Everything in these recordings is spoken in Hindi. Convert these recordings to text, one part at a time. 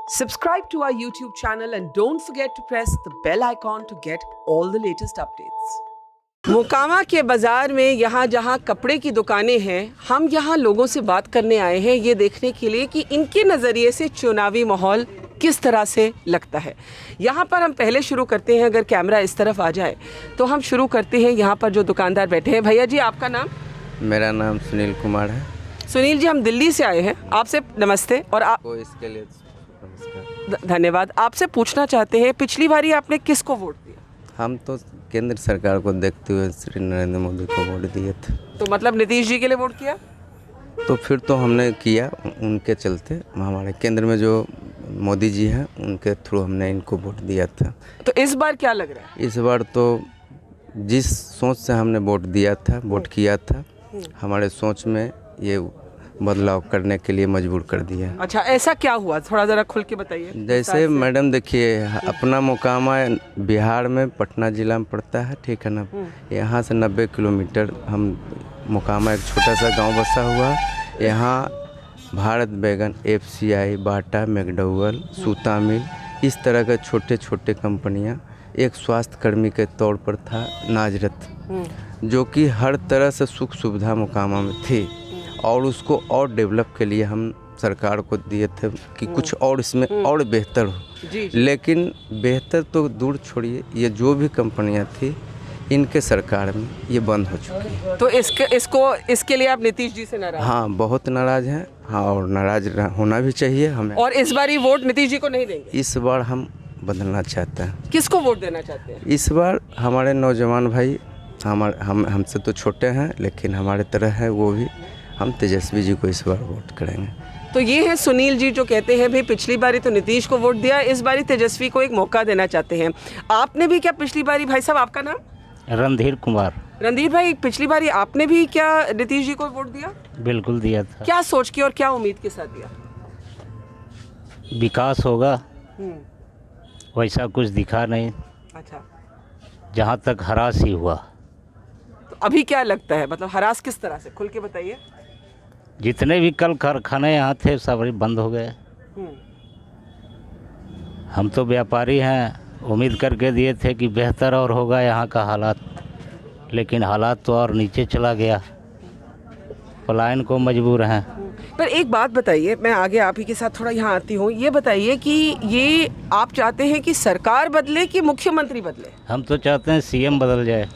Subscribe to our YouTube channel and don't forget to press the bell icon to get all the latest updates. Mokama के बाज़ार में यहाँ जहाँ कपड़े की दुकानें हैं, हम यहाँ लोगों से बात करने आए हैं ये देखने के लिए कि इनके नज़रिए से चुनावी माहौल किस तरह से लगता है। यहाँ पर हम पहले शुरू करते हैं, अगर कैमरा इस तरफ आ जाए तो हम शुरू करते हैं। यहाँ पर जो दुकानदार बैठे हैं, भैया जी आपका नाम? मेरा नाम सुनील कुमार है। सुनील जी, हम दिल्ली से आए हैं, आपसे नमस्ते। और आप को इसके लिए नमस्कार। धन्यवाद। आपसे पूछना चाहते हैं, पिछली बारी आपने किसको वोट दिया? हम तो केंद्र सरकार को देखते हुए श्री नरेंद्र मोदी को वोट दिए थे। तो मतलब नीतीश जी के लिए वोट किया? तो फिर तो हमने किया उनके चलते, हमारे केंद्र में जो मोदी जी हैं उनके थ्रू हमने इनको वोट दिया था। तो इस बार क्या लग रहा है? इस बार तो जिस सोच से हमने वोट दिया था, वोट किया था, हमारे सोच में ये बदलाव करने के लिए मजबूर कर दिया। अच्छा, ऐसा क्या हुआ, थोड़ा ज़रा खुल के बताइए। जैसे मैडम देखिए, अपना मोकामा बिहार में पटना ज़िला में पड़ता है, ठीक है ना। यहाँ से 90 किलोमीटर हम मोकामा एक छोटा सा गांव बसा हुआ है। यहाँ भारत बैगन, FCI, बाटा, मैकडॉवेल, सूता मिल, इस तरह के छोटे छोटे कंपनियाँ, एक स्वास्थ्य कर्मी के तौर पर था नाजरत, जो कि हर तरह से सुख सुविधा मोकामा में थी और उसको और डेवलप के लिए हम सरकार को दिए थे कि कुछ और इसमें और बेहतर हो। लेकिन बेहतर तो दूर छोड़िए, ये जो भी कंपनियां थी इनके सरकार में ये बंद हो चुकी है। तो इसके लिए आप नीतीश जी से नाराज? हाँ, बहुत नाराज़ हैं। हाँ, और नाराज होना भी चाहिए हमें। और इस बार ये वोट नीतीश जी को नहीं देंगे? इस बार हम बदलना चाहते हैं। किसको वोट देना चाहते हैं इस बार? हमारे नौजवान भाई, हमसे तो छोटे हैं लेकिन हमारे तरह है वो भी, हम तेजस्वी जी को इस बार वोट करेंगे। तो ये है सुनील जी जो कहते हैं भाई पिछली बारी तो नीतीश को वोट दिया, इस बारी तेजस्वी को एक मौका देना चाहते हैं। आपने भी क्या पिछली बारी? भाई साहब आपका नाम? रणधीर कुमार। रणधीर भाई, पिछली बारी आपने भी क्या नीतीश जी को वोट दिया? बिल्कुल दिया था। क्या सोच के और क्या उम्मीद के साथ दिया? विकास होगा, वैसा कुछ दिखा नहीं। अच्छा, जहाँ तक हरास ही हुआ। तो अभी क्या लगता है, मतलब हरास किस तरह से, खुल के बताइए। जितने भी कल कारखाने यहाँ थे सब बंद हो गए। हम तो व्यापारी हैं, उम्मीद करके दिए थे कि बेहतर और होगा यहाँ का हालात, लेकिन हालात तो और नीचे चला गया। पलायन को मजबूर हैं। पर एक बात बताइए, मैं आगे आप ही के साथ थोड़ा यहाँ आती हूँ, ये बताइए कि ये आप चाहते हैं कि सरकार बदले कि मुख्यमंत्री बदले? हम तो चाहते हैं CM बदल जाए,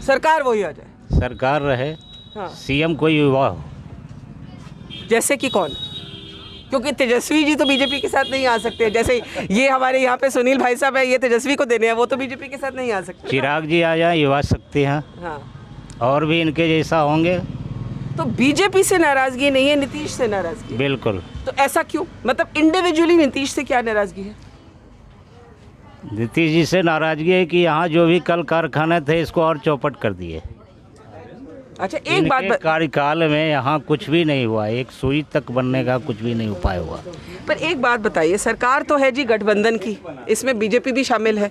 सरकार वही आ जाए, सरकार रहे। हाँ। CM कोई युवा हो। जैसे कि कौन? क्योंकि तेजस्वी जी तो बीजेपी के साथ नहीं आ सकते। जैसे ये हमारे यहाँ पे सुनील भाई साहब है, ये तेजस्वी को देने हैं, वो तो बीजेपी के साथ नहीं आ सकते। चिराग जी आ जाए, युवा शक्ति हैं। हाँ, और भी इनके जैसा होंगे। तो बीजेपी से नाराजगी नहीं है, नीतीश से नाराजगी? बिल्कुल। तो ऐसा क्यों, मतलब इंडिविजुअली नीतीश से क्या नाराजगी है? नीतीश जी से नाराजगी है कि यहाँ जो भी कल कारखाने थे इसको और चौपट कर दिए। अच्छा, एक बात कार्यकाल में यहाँ कुछ भी नहीं हुआ, एक सुई तक बनने का कुछ भी नहीं उपाय हुआ। पर एक बात बताइए, सरकार तो है जी गठबंधन की, इसमें बीजेपी भी शामिल है,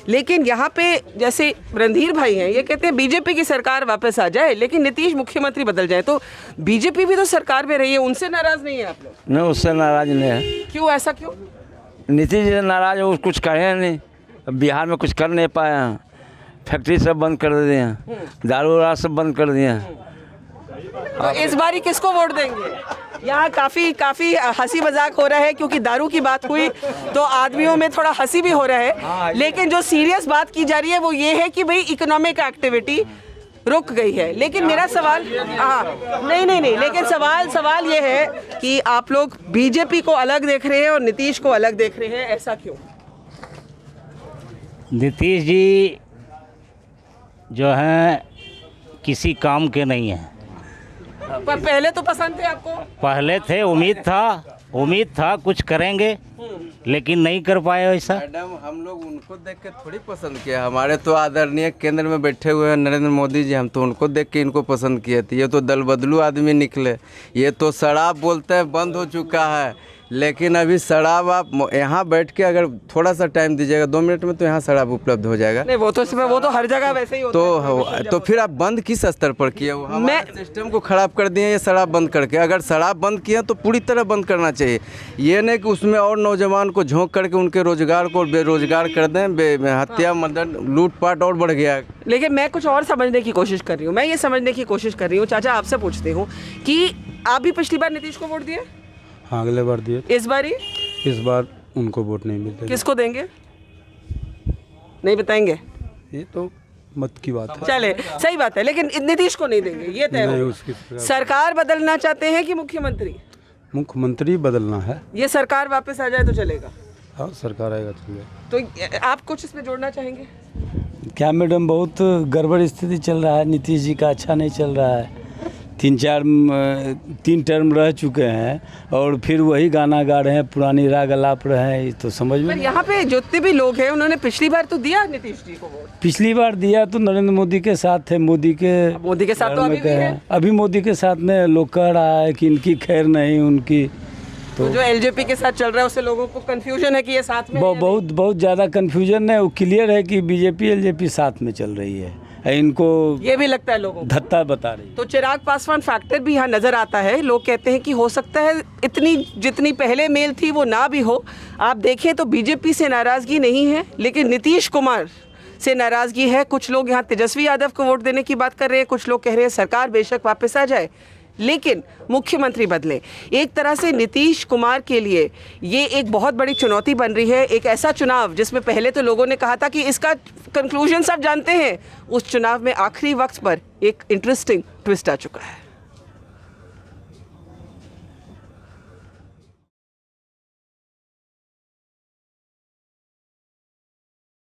लेकिन यहाँ पे जैसे रणधीर भाई हैं, ये कहते हैं बीजेपी की सरकार वापस आ जाए लेकिन नीतीश मुख्यमंत्री बदल जाए। तो बीजेपी भी तो सरकार में रही है, उनसे नाराज नहीं है आप लोग? नहीं, उससे नाराज नहीं है। क्यों, ऐसा क्यों? नीतीश जी से नाराज हो, कुछ कहे नहीं, बिहार में कुछ कर नहीं पाए हैं। फैक्ट्री सब बंद कर दिए हैं, दारू वाला सब बंद कर दिए हैं। तो इस बारी किसको वोट देंगे? यहाँ काफ़ी हंसी मजाक हो रहा है क्योंकि दारू की बात हुई तो आदमियों में थोड़ा हंसी भी हो रहा है, लेकिन जो सीरियस बात की जा रही है वो ये है कि भाई इकोनॉमिक एक्टिविटी रुक गई है। लेकिन मेरा सवाल, हाँ नहीं, लेकिन सवाल ये है कि आप लोग बीजेपी को अलग देख रहे हैं और नीतीश को अलग देख रहे हैं, ऐसा क्यों? नीतीश जी जो हैं किसी काम के नहीं हैं। पर पहले तो पसंद थे आपको? पहले थे, उम्मीद था कुछ करेंगे, लेकिन नहीं कर पाए वैसा। मैडम, हम लोग उनको देख के थोड़ी पसंद किया, हमारे तो आदरणीय केंद्र में बैठे हुए हैं नरेंद्र मोदी जी, हम तो उनको देख के इनको पसंद किए थे। ये तो दल बदलू आदमी निकले, ये तो शराब बोलते हैं बंद हो चुका है, लेकिन अभी शराब आप यहाँ बैठ के अगर थोड़ा सा टाइम दीजिएगा 2 मिनट में तो यहाँ शराब उपलब्ध हो जाएगा। नहीं, वो तो हर जगह वैसे ही होता है। तो फिर आप बंद किस स्तर पर किए? मैं सिस्टम को खराब कर दिए ये शराब बंद करके। अगर शराब बंद किया तो पूरी तरह बंद करना चाहिए, ये नहीं कि उसमें और नौजवान को झोंक करके उनके रोजगार को बेरोजगार कर दें। हत्या मर्डर लूटपाट और बढ़ गया। लेकिन मैं कुछ और समझने की कोशिश कर रही हूँ, मैं ये समझने की कोशिश कर रही हूँ, चाचा आपसे पूछती हूँ कि आप भी पिछली बार नीतीश को वोट दिए? हाँ, अगले बार दिए। इस बार उनको वोट नहीं मिलता। किसको देंगे? नहीं बताएंगे? ये तो मत की बात है। चले, सही बात है, लेकिन नीतीश को नहीं देंगे, ये तय नहीं, हो। उसकी सरकार बदलना चाहते हैं कि मुख्यमंत्री? मुख्यमंत्री बदलना है। ये सरकार वापस आ जाए तो चलेगा? हाँ, सरकार आएगा तो तो आप कुछ इसमें जोड़ना चाहेंगे? क्या मैडम, बहुत गड़बड़ स्थिति चल रहा है, नीतीश जी का अच्छा नहीं चल रहा है। 3 टर्म रह चुके हैं और फिर वही गाना गा रहे हैं, पुरानी राग अलाप रहे हैं, तो समझ में पर यहाँ पे जितने भी लोग हैं उन्होंने पिछली बार तो दिया नीतीश जी को वोट। पिछली बार दिया तो नरेंद्र मोदी के साथ थे, मोदी के साथ तो अभी भी है। अभी मोदी के साथ में लोग कह रहा है कि इनकी खैर नहीं, उनकी तो जो एलजेपी के साथ चल रहा है उससे लोगों को कंफ्यूजन है कि ये साथ में बहुत ज़्यादा कंफ्यूजन है। वो क्लियर है कि बीजेपी एलजेपी साथ में चल रही है, इनको ये भी लगता है लोगों को, धत्ता बता रही। तो चिराग पासवान फैक्टर भी यहाँ नजर आता है। लोग कहते हैं कि हो सकता है इतनी जितनी पहले मेल थी वो ना भी हो। आप देखें तो बीजेपी से नाराजगी नहीं है, लेकिन नीतीश कुमार से नाराजगी है। कुछ लोग यहाँ तेजस्वी यादव को वोट देने की बात कर रहे हैं, कुछ लोग कह रहे हैं सरकार बेशक वापस आ जाए लेकिन मुख्यमंत्री बदले। एक तरह से नीतीश कुमार के लिए ये एक बहुत बड़ी चुनौती बन रही है। एक ऐसा चुनाव जिसमें पहले तो लोगों ने कहा था कि इसका कंक्लूजन सब जानते हैं, उस चुनाव में आखिरी वक्त पर एक इंटरेस्टिंग ट्विस्ट आ चुका है।